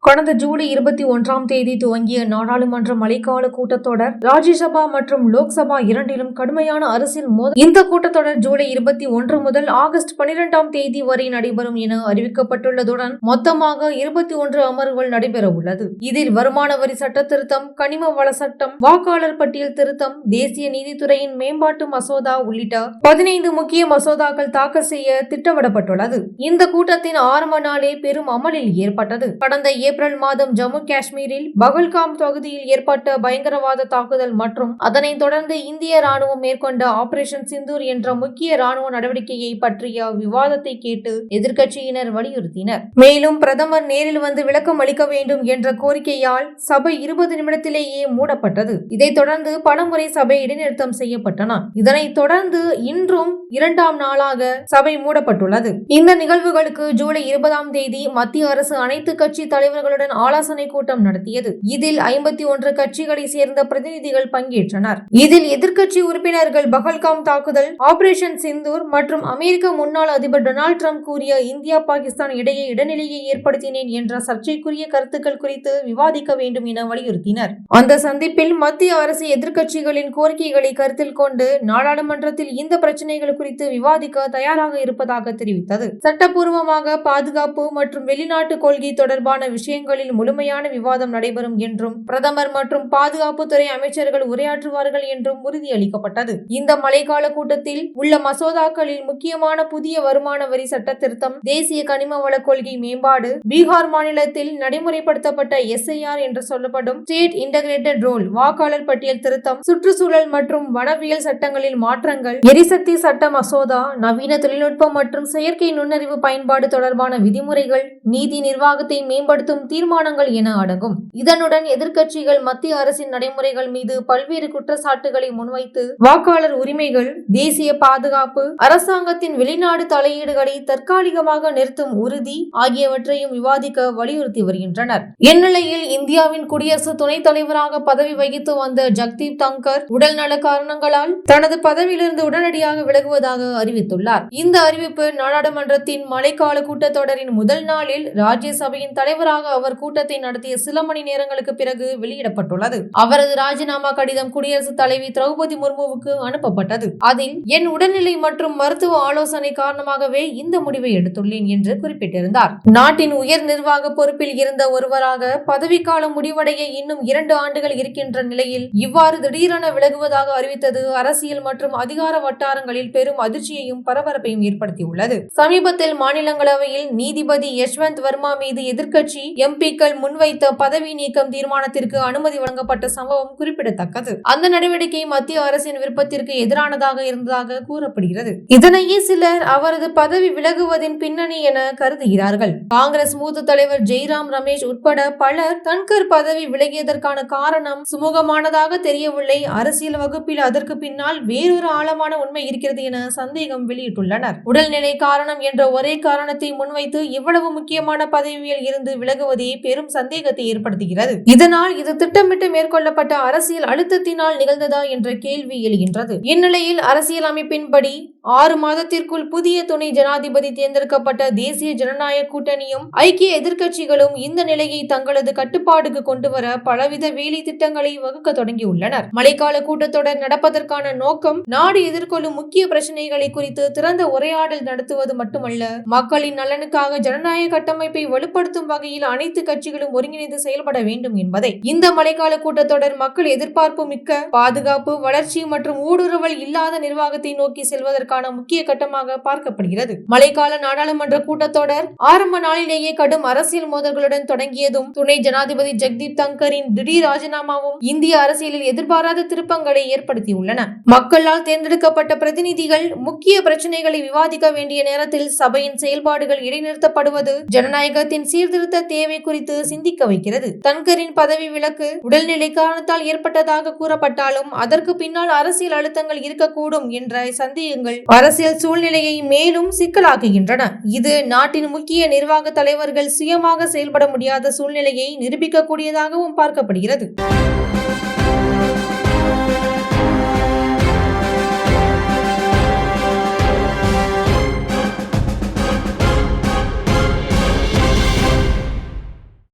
கடந்த ஜூலை 21ஆம் தேதி துவங்கிய நாடாளுமன்ற மழைக்கால கூட்டத்தொடர் ராஜ்யசபா மற்றும் லோக்சபா இரண்டிலும் கடுமையான அரசியல் மோதல். இந்த கூட்டத்தொடர் ஜூலை 21 முதல் ஆகஸ்ட் 12ஆம் தேதி வரை நடைபெறும் என அறிவிக்கப்பட்டுள்ளதுடன் மொத்தமாக 21 அமர்வுகள் நடைபெற உள்ளது. இதில் வருமான வரி சட்ட திருத்தம், கனிம வள சட்டம், வாக்காளர் பட்டியல் திருத்தம், தேசிய நீதித்துறையின் மேம்பாட்டு மசோதா உள்ளிட்ட 15 முக்கிய மசோதாக்கள் தாக்கல் செய்ய திட்டமிடப்பட்டுள்ளது. இந்த கூட்டத்தின் ஆரம்ப நாளே பெரும் அமளில் ஏற்பட்டது. கடந்த ஏப்ரல் மாதம் ஜம்மு காஷ்மீரில் பகல்காம் தொகுதியில் ஏற்பட்ட பயங்கரவாத தாக்குதல் மற்றும் அதனைத் தொடர்ந்து இந்திய ராணுவம் மேற்கொண்ட ஆபரேஷன் சிந்தூர் என்ற முக்கிய ராணுவ நடவடிக்கையை பற்றிய விவாதத்தை கேட்டு எதிர்க்கட்சியினர் வலியுறுத்தினர். மேலும் பிரதமர் நேரில் வந்து விளக்கம் அளிக்க வேண்டும் என்ற கோரிக்கையால் சபை 20 நிமிடத்திலேயே மூடப்பட்டது. இதைத் தொடர்ந்து பலமுறை சபை இடைநிறுத்தம் செய்யப்பட்டன. இதனைத் தொடர்ந்து இன்றும் 2ஆம் நாளாக சபை மூடப்பட்டுள்ளது. இந்த நிகழ்வுகளுக்கு ஜூலை 20ஆம் தேதி மத்திய அரசு அனைத்து கட்சி தலைவர்களுடன் ஆலோசனை கூட்டம் நடத்தியது. இதில் 51 கட்சிகளை சேர்ந்த பிரதிநிதிகள் பங்கேற்றனர். இதில் எதிர்க்கட்சி உறுப்பினர்கள் பகல்காம் தாக்குதல், ஆபரேஷன் சிந்தூர் மற்றும் அமெரிக்க முன்னாள் அதிபர் டொனால்ட் ட்ரம்ப் கூறிய இந்தியா பாகிஸ்தான் இடையே இடைநிலையை ஏற்படுத்தினேன் என்ற சர்ச்சைக்குரிய கருத்துக்கள் குறித்து விவாதிக்க வேண்டும் என வலியுறுத்தினர். அந்த சந்திப்பில் மத்திய அரசு எதிர்க்கட்சிகளின் கோரிக்கைகளை கருத்தில் கொண்டு நாடாளுமன்றத்தில் இந்த பிரச்சனைகள் குறித்து விவாதிக்க தயாராக இருப்பதாக தெரிவித்தது. சட்டப்பூர்வமாக பாதுகாப்பு மற்றும் வெளிநாட்டு கொள்கை தொடர்பான விஷயங்களில் முழுமையான விவாதம் நடைபெறும் என்றும் பிரதமர் மற்றும் பாதுகாப்புத்துறை அமைச்சர்கள் உரையாற்றுவார்கள் என்றும் உறுதியளிக்கப்பட்டது. இந்த மழைக்கால கூட்டத்தில் உள்ள மசோதாக்களில் முக்கியமான புதிய வருமான வரி சட்ட திருத்தம், தேசிய கனிம வள கொள்கை மேம்பாடு, பீகார் மாநிலத்தில் நடைமுறைப்படுத்தப்பட்ட SIR என்று சொல்லப்படும் ஸ்டேட் இன்டகிரேட்டட் ரோல், வாக்காளர் பட்டியல் திருத்தம், சுற்றுச்சூழல் மற்றும் வனவியல் சட்டங்களில் மாற்றங்கள், எரிசக்தி சட்ட மசோதா, நவீன தொழில்நுட்பம் மற்றும் செயற்கை நுண்ணறிவு பயன்பாடு தொடர்பான விதிமுறைகள், நீதி நிர்வாகத்தை மேம்படுத்தும் தீர்மானங்கள் என அடங்கும். இதனுடன் எதிர்க்கட்சிகள் மத்திய அரசின் நடைமுறைகள் மீது பல்வேறு குற்றச்சாட்டுகளை முன்வைத்து வாக்காளர் உரிமைகள், தேசிய பாதுகாப்பு, அரசாங்கத்தின் வெளிநாடு தலையீடுகளை தற்காலிகமாக நிறுத்தும் உறுதி ஆகியவற்றையும் விவாதிக்க வலியுறுத்தி வருகின்றனர். இந்நிலையில் இந்தியாவின் குடியரசு துணைத் தலைவராக பதவி வகித்து வந்த ஜக்தீப் தங்கர் உடல்நல காரணங்களால் தனது பதவியிலிருந்து உடனடியாக விலகுவதாக அறிவித்துள்ளார். இந்த அறிவிப்பு நாடாளுமன்றத்தின் மழைக்கால கூட்டத்தொடரின் முதல் நாளில் ராஜ்யசபையின் தலைவராக அவர் கூட்டத்தை நடத்திய சில மணி நேரங்களுக்கு பிறகு வெளியிடப்பட்டுள்ளது. அவரது ராஜினாமா கடிதம் குடியரசுத் தலைவி திரௌபதி முர்முவுக்கு அனுப்பப்பட்டது. அதில் என் உடல்நிலை மற்றும் மருத்துவ ஆலோசனை காரணமாகவே இந்த முடிவை எடுத்துள்ளேன் என்று குறிப்பிட்டிருந்தார். நாட்டின் உயர் நிர்வாக பொறுப்பில் இருந்த ஒருவராக பதவிக்காலம் முடிவடைய இன்னும் 2 ஆண்டுகள் இருக்கின்ற நிலையில் இவ்வாறு திடீரென விலகுவதாக அறிவித்தது அரசியல் மற்றும் அதிகார வட்டாரங்களில் பெரும் அதிர்ச்சியையும் பரபரப்பையும் ஏற்படுத்தியுள்ளது. சமீபத்தில் மாநிலங்களவையில் நீதிபதி யஷ்வந்த் வர்மா மீது எதிர்க்கட்சி MPக்கள் முன்வைத்த பதவி நீக்கம் தீர்மானத்திற்கு அனுமதி வழங்கப்பட்ட சம்பவம் குறிப்பிடத்தக்கது. அந்த நடவடிக்கை மத்திய அரசின் விருப்பத்திற்கு எதிரானதாக இருந்ததாக கூறப்படுகிறது. இதனையே சிலர் அவரது பதவி விலகுவதின் பின்னணி என கருதுகிறார்கள். காங்கிரஸ் மூத்த தலைவர் ஜெய்ராம் ரமேஷ் உட்பட பலர் தன்கர் பதவி விலகியதற்கான காரணம் சுமூகமானதாக தெரியவில்லை, அரசியல் வகுப்பில் அதற்கு பின்னால் வேறொரு ஆழமான உண்மை இருக்கிறது என சந்தேகம் வெளியிட்டுள்ளனர். உடல்நிலை காரணம் என்ற ஒரே காரணத்தை முன்வைத்து இவ்வளவு முக்கியமான பதவியில் இருந்து விலகுவதே பெரும் சந்தேகத்தை ஏற்படுத்துகிறது. இதனால் இது திட்டமிட்டு மேற்கொள்ளப்பட்ட அரசியல் அழுத்தத்தினால் நிகழ்ந்ததா என்ற கேள்வி எழுகின்றது. இந்நிலையில் அரசியல் அமைப்பின்படி 6 மாதத்திற்குள் புதிய துணை ஜனாதிபதி தேர்ந்தெடுக்கப்பட்ட தேசிய ஜனநாயக கூட்டணியும் ஐக்கிய எதிர்க்கட்சிகளும் இந்த நிலையை தங்களது கட்டுப்பாடுக்கு கொண்டுவர பலவித வேலை திட்டங்களை வகுக்க தொடங்கியுள்ளனர். மழைக்கால கூட்டத்தொடர் நடப்பதற்கான நோக்கம் நாடு எதிர்கொள்ளும் முக்கிய பிரச்சனைகளை குறித்து திறந்த உரையாடல் நடத்துவது மட்டுமல்ல, மக்களின் நலனுக்காக ஜனநாயக கட்டமைப்பை வலுப்படுத்தும் வகையில் அனைத்து கட்சிகளும் ஒருங்கிணைந்து செயல்பட வேண்டும் என்பதை இந்த மழைக்கால கூட்டத்தொடர் மக்கள் எதிர்பார்ப்பு மிக்க பாதுகாப்பு, வளர்ச்சி மற்றும் ஊடுருவல் இல்லாத நிர்வாகத்தை நோக்கி செல்வதற்கான முக்கிய கட்டமாக பார்க்கப்படுகிறது. மழைக்கால நாடாளுமன்ற கூட்டத்தொடர் ஆரம்ப நாளிலேயே கடும் அரசியல் மோதல்களுடன் தொடங்கியதும் துணை ஜனாதிபதி ஜக்தீப் தங்கரின் திடீர் ராஜினாமாவும் இந்திய அரசியலில் எதிர்பாராத திருப்பங்களை ஏற்படுத்தியுள்ளன. மக்களால் தேர்ந்தெடுக்கப்பட்ட பிரதிநிதிகள் முக்கிய பிரச்சனைகளை விவாதிக்க வேண்டிய நேரத்தில் சபையின் செயல்பாடுகள் இடைநிறுத்தப்படுவது ஜனநாயகத்தின் சீர்திருத்த தேவை குறித்து சிந்திக்க வைக்கிறது. தன்கரின் பதவி விலக்கு உடல்நிலை காரணத்தால் ஏற்பட்டதாக கூறப்பட்டாலும் அதற்கு பின்னால் அரசியல் அழுத்தங்கள் இருக்கக்கூடும் என்ற சந்தேகங்கள் அரசியல் சூழ்நிலையை மேலும் சிக்கலாக்குகின்றன. இது நாட்டின் முக்கிய நிர்வாக தலைவர்கள் சுயமாக செயல்பட முடியாத சூழ்நிலையை நிரூபிக்கக்கூடியதாகவும் பார்க்கப்படுகிறது.